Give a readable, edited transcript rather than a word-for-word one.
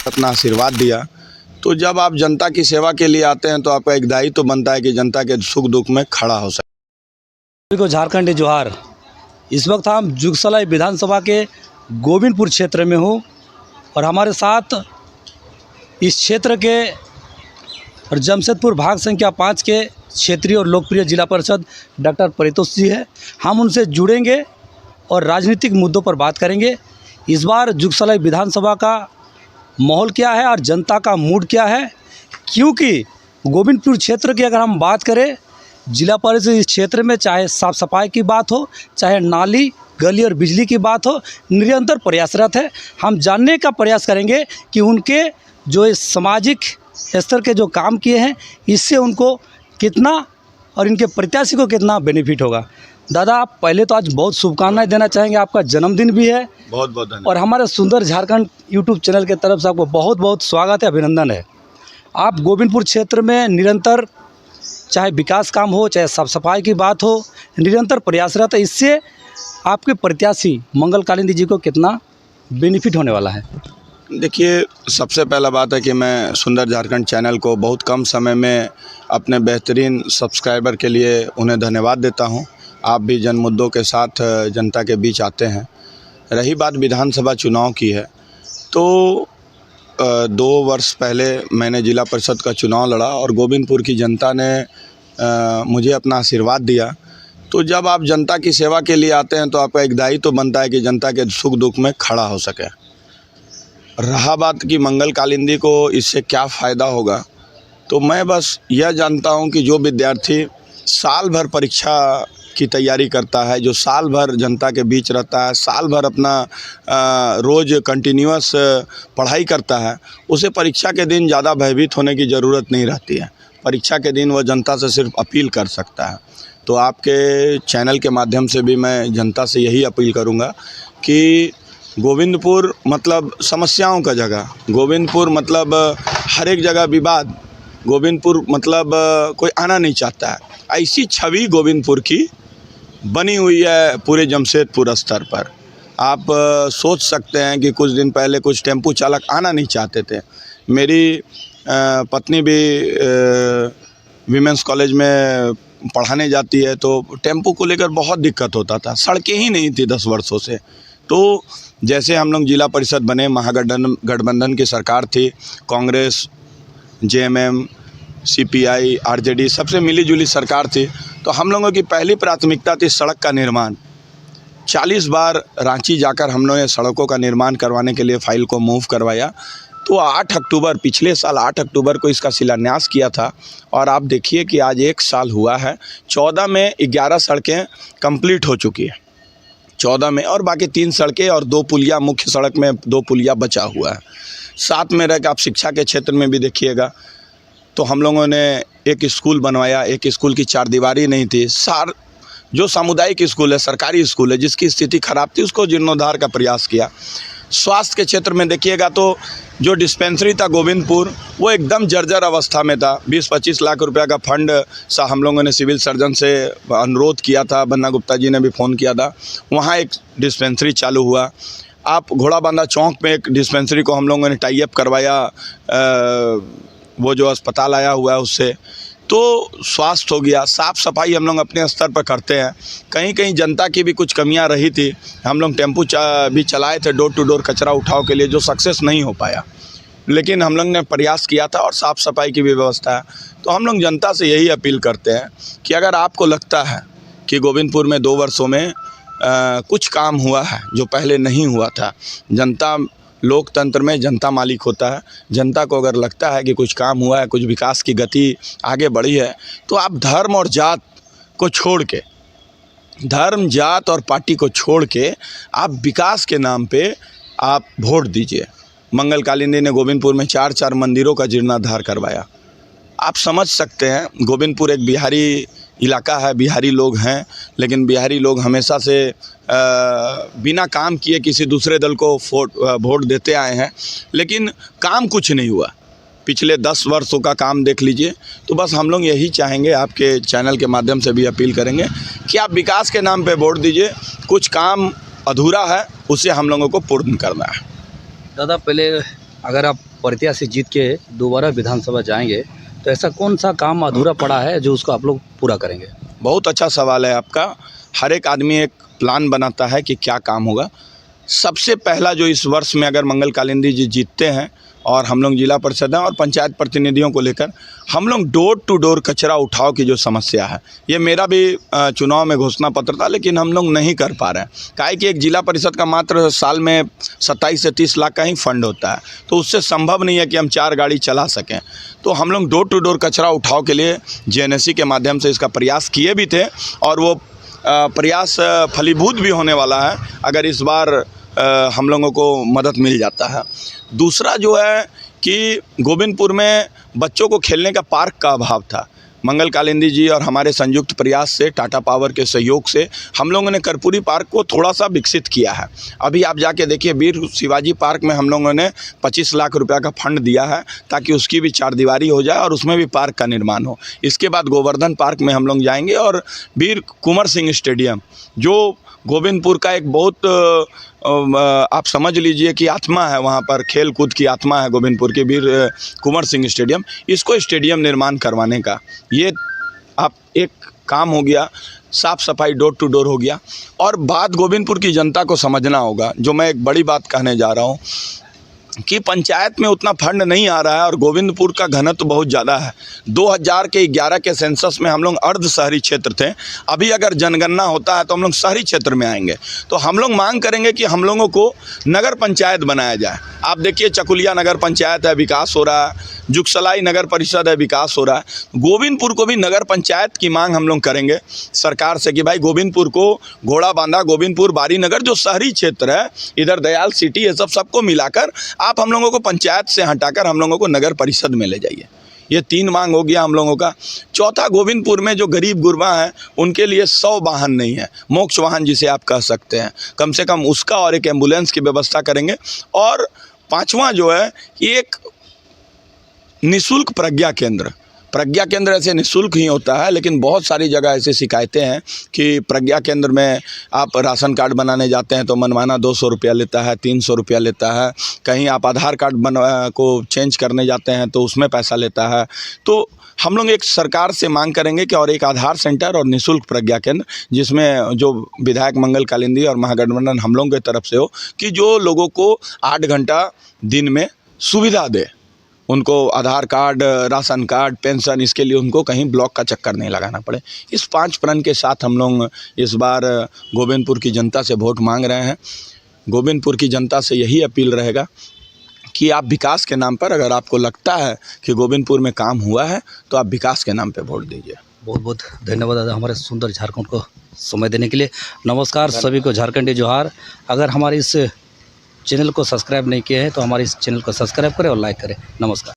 अपना आशीर्वाद दिया। तो जब आप जनता की सेवा के लिए आते हैं तो आपका एक दायित्व तो बनता है कि जनता के सुख दुख में खड़ा हो सके। को झारखंड जोहार। इस वक्त हम जुगसलाई विधानसभा के गोविंदपुर क्षेत्र में हूँ और हमारे साथ इस क्षेत्र के और जमशेदपुर भाग संख्या 5 के क्षेत्रीय और लोकप्रिय जिला परिषद डॉक्टर परितोष जी है। हम उनसे जुड़ेंगे और राजनीतिक मुद्दों पर बात करेंगे। इस बार जुगसलाई विधानसभा का माहौल क्या है और जनता का मूड क्या है, क्योंकि गोविंदपुर क्षेत्र की अगर हम बात करें, जिला परिषद इस क्षेत्र में चाहे साफ़ सफाई की बात हो, चाहे नाली गली और बिजली की बात हो, निरंतर प्रयासरत है। हम जानने का प्रयास करेंगे कि उनके जो इस सामाजिक स्तर के जो काम किए हैं, इससे उनको कितना और इनके प्रत्याशी को कितना बेनिफिट होगा। दादा, आप पहले तो आज बहुत शुभकामनाएं देना चाहेंगे, आपका जन्मदिन भी है। बहुत बहुत धन्यवाद। और हमारे सुंदर झारखंड यूट्यूब चैनल के तरफ से आपको बहुत बहुत स्वागत है, अभिनंदन है। आप गोविंदपुर क्षेत्र में निरंतर चाहे विकास काम हो, चाहे साफ सफाई की बात हो, निरंतर प्रयासरत है। इससे आपके प्रत्याशी मंगल कालिंदी जी को कितना बेनिफिट होने वाला है? देखिए, सबसे पहला बात है कि मैं सुंदर झारखंड चैनल को बहुत कम समय में अपने बेहतरीन सब्सक्राइबर के लिए उन्हें धन्यवाद देता हूं। आप भी जन मुद्दों के साथ जनता के बीच आते हैं। रही बात विधानसभा चुनाव की है, तो 2 वर्ष पहले मैंने जिला परिषद का चुनाव लड़ा और गोविंदपुर की जनता ने मुझे अपना आशीर्वाद दिया। तो जब आप जनता की सेवा के लिए आते हैं तो आपका एक दायित्व तो बनता है कि जनता के सुख दुख में खड़ा हो सके। रहा बात कि मंगल कालिंदी को इससे क्या फ़ायदा होगा, तो मैं बस यह जानता हूं कि जो विद्यार्थी साल भर परीक्षा की तैयारी करता है, जो साल भर जनता के बीच रहता है, साल भर अपना रोज़ कंटिन्यूअस पढ़ाई करता है, उसे परीक्षा के दिन ज़्यादा भयभीत होने की ज़रूरत नहीं रहती है। परीक्षा के दिन वह जनता से सिर्फ अपील कर सकता है। तो आपके चैनल के माध्यम से भी मैं जनता से यही अपील करूँगा कि गोविंदपुर मतलब समस्याओं का जगह, गोविंदपुर मतलब हर एक जगह विवाद, गोविंदपुर मतलब कोई आना नहीं चाहता है। ऐसी छवि गोविंदपुर की बनी हुई है पूरे जमशेदपुर स्तर पर। आप सोच सकते हैं कि कुछ दिन पहले कुछ टेम्पू चालक आना नहीं चाहते थे। मेरी पत्नी भी विमेंस कॉलेज में पढ़ाने जाती है, तो टेम्पू को लेकर बहुत दिक्कत होता था, सड़कें ही नहीं थी 10 वर्षों से। तो जैसे हम लोग जिला परिषद बने, महागठबंधन की सरकार थी, कांग्रेस, जेएमएम, सीपीआई, आरजेडी सबसे मिलीजुली सरकार थी, तो हम लोगों की पहली प्राथमिकता थी सड़क का निर्माण। 40 बार रांची जाकर हम लोगों ने सड़कों का निर्माण करवाने के लिए फाइल को मूव करवाया। तो 8 अक्टूबर, पिछले साल 8 अक्टूबर को इसका शिलान्यास किया था और आप देखिए कि आज 1 साल हुआ है। 14 में 11 सड़कें कंप्लीट हो चुकी है, 14 में, और बाकी 3 सड़कें और 2 पुलिया, मुख्य सड़क में 2 पुलिया बचा हुआ है। साथ में रह कर आप शिक्षा के क्षेत्र में भी देखिएगा, तो हम लोगों ने एक स्कूल बनवाया। एक स्कूल की 4 दीवारी नहीं थी। जो सामुदायिक स्कूल है, सरकारी स्कूल है, जिसकी स्थिति खराब थी, उसको जीर्णोद्धार का प्रयास किया। स्वास्थ्य के क्षेत्र में देखिएगा तो जो डिस्पेंसरी था गोविंदपुर, वो एकदम जर्जर अवस्था में था। 20-25 लाख रुपया का फंड सा हम लोगों ने सिविल सर्जन से अनुरोध किया था, बन्ना गुप्ता जी ने भी फ़ोन किया था, वहाँ एक डिस्पेंसरी चालू हुआ। आप घोड़ाबांधा चौक में एक डिस्पेंसरी को हम लोगों ने टाई अप करवाया, वो जो अस्पताल आया हुआ है उससे। तो स्वास्थ्य हो गया। साफ़ सफाई हम लोग अपने स्तर पर करते हैं। कहीं कहीं जनता की भी कुछ कमियां रही थी। हम लोग टेम्पू भी चलाए थे डोर टू डोर कचरा उठाव के लिए, जो सक्सेस नहीं हो पाया, लेकिन हम लोग ने प्रयास किया था और साफ़ सफाई की भी व्यवस्था है। तो हम लोग जनता से यही अपील करते हैं कि अगर आपको लगता है कि गोविंदपुर में 2 वर्षों में कुछ काम हुआ है जो पहले नहीं हुआ था, जनता, लोकतंत्र में जनता मालिक होता है। जनता को अगर लगता है कि कुछ काम हुआ है, कुछ विकास की गति आगे बढ़ी है, तो आप धर्म और जात को छोड़ के, धर्म, जात और पार्टी को छोड़ के आप विकास के नाम पे आप वोट दीजिए। मंगल कालिंदी ने गोविंदपुर में 4 मंदिरों का जीर्णोद्धार करवाया। आप समझ सकते हैं, गोविंदपुर एक बिहारी इलाका है, बिहारी लोग हैं, लेकिन बिहारी लोग हमेशा से बिना काम किए किसी दूसरे दल को वोट देते आए हैं, लेकिन काम कुछ नहीं हुआ। पिछले 10 वर्षों का काम देख लीजिए। तो बस हम लोग यही चाहेंगे, आपके चैनल के माध्यम से भी अपील करेंगे कि आप विकास के नाम पे वोट दीजिए। कुछ काम अधूरा है, उसे हम लोगों को पूर्ण करना है। दादा, पहले अगर आप प्रत्याशी जीत के दोबारा विधानसभा जाएंगे तो ऐसा कौन सा काम अधूरा पड़ा है जो उसको आप लोग पूरा करेंगे? बहुत अच्छा सवाल है आपका। हर एक आदमी एक प्लान बनाता है कि क्या काम होगा। सबसे पहला जो इस वर्ष में अगर मंगल कालिंदी जी जीतते हैं और हम लोग जिला परिषद हैं और पंचायत प्रतिनिधियों को लेकर हम लोग डोर टू डोर कचरा उठाव की जो समस्या है, ये मेरा भी चुनाव में घोषणा पत्र था, लेकिन हम लोग नहीं कर पा रहे हैं। काहे कि एक जिला परिषद का मात्र साल में 27 से 30 लाख का ही फंड होता है, तो उससे संभव नहीं है कि हम 4 गाड़ी चला सकें। तो हम लोग डोर टू डोर कचरा उठाव के लिए JNSC के माध्यम से इसका प्रयास किए भी थे और वो प्रयास फलीभूत भी होने वाला है अगर इस बार हम लोगों को मदद मिल जाता है। दूसरा जो है कि गोविंदपुर में बच्चों को खेलने का पार्क का अभाव था। मंगल कालिंदी जी और हमारे संयुक्त प्रयास से, टाटा पावर के सहयोग से हम लोगों ने कर्पूरी पार्क को थोड़ा सा विकसित किया है। अभी आप जाके देखिए, वीर शिवाजी पार्क में हम लोगों ने 25 लाख रुपया का फंड दिया है ताकि उसकी भी 4 दीवारी हो जाए और उसमें भी पार्क का निर्माण हो। इसके बाद गोवर्धन पार्क में हम लोग जाएंगे और वीर कुंवर सिंह स्टेडियम, जो गोविंदपुर का एक बहुत आप समझ लीजिए कि आत्मा है, वहाँ पर खेल कूद की आत्मा है गोविंदपुर के वीर कुंवर सिंह स्टेडियम, इसको स्टेडियम निर्माण करवाने का ये आप एक काम हो गया। साफ़ सफाई डोर टू डोर हो गया। और बात गोविंदपुर की जनता को समझना होगा, जो मैं एक बड़ी बात कहने जा रहा हूँ कि पंचायत में उतना फंड नहीं आ रहा है और गोविंदपुर का घनत्व बहुत ज़्यादा है। 2011 के सेंसस में हम लोग अर्ध शहरी क्षेत्र थे। अभी अगर जनगणना होता है तो हम लोग शहरी क्षेत्र में आएंगे। तो हम लोग मांग करेंगे कि हम लोगों को नगर पंचायत बनाया जाए। आप देखिए, चकुलिया नगर पंचायत है, विकास हो रहा है। जुगसलाई नगर परिषद है, विकास हो रहा है। गोविंदपुर को भी नगर पंचायत की मांग हम लोग करेंगे सरकार से कि भाई गोविंदपुर को घोड़ा बांधा, गोविंदपुर, बारी नगर जो शहरी क्षेत्र है, इधर दयाल सिटी, ये सबको मिलाकर आप हम लोगों को पंचायत से हटाकर हम लोगों को नगर परिषद में ले जाइए। ये 3 मांग हो गया हम लोगों का। चौथा, गोविंदपुर में जो गरीब गुरबा हैं उनके लिए 100 वाहन नहीं है, मोक्ष वाहन जिसे आप कह सकते हैं, कम से कम उसका और एक एम्बुलेंस की व्यवस्था करेंगे। और 5वां जो है कि एक निःशुल्क प्रज्ञा केंद्र ऐसे निःशुल्क ही होता है, लेकिन बहुत सारी जगह ऐसे शिकायतें हैं कि प्रज्ञा केंद्र में आप राशन कार्ड बनाने जाते हैं तो मनमाना 200 रुपया लेता है, 300 रुपया लेता है। कहीं आप आधार कार्ड को चेंज करने जाते हैं तो उसमें पैसा लेता है। तो हम लोग एक सरकार से मांग करेंगे कि और एक आधार सेंटर और निःशुल्क प्रज्ञा केंद्र, जिसमें जो विधायक मंगल कालिंदी और महागठबंधन हम लोगों की तरफ से हो कि जो लोगों को 8 घंटा दिन में सुविधा दे, उनको आधार कार्ड, राशन कार्ड, पेंशन, इसके लिए उनको कहीं ब्लॉक का चक्कर नहीं लगाना पड़े। इस 5 प्रण के साथ हम लोग इस बार गोविंदपुर की जनता से वोट मांग रहे हैं। गोविंदपुर की जनता से यही अपील रहेगा कि आप विकास के नाम पर, अगर आपको लगता है कि गोविंदपुर में काम हुआ है तो आप विकास के नाम पे वोट दीजिए। बहुत बहुत धन्यवाद दादा, हमारे सुंदर झारखंड को समय देने के लिए। नमस्कार सभी को, झारखंडी जोहार। अगर हमारे इस चैनल को सब्सक्राइब नहीं किए हैं तो हमारे इस चैनल को सब्सक्राइब करें और लाइक करें। नमस्कार।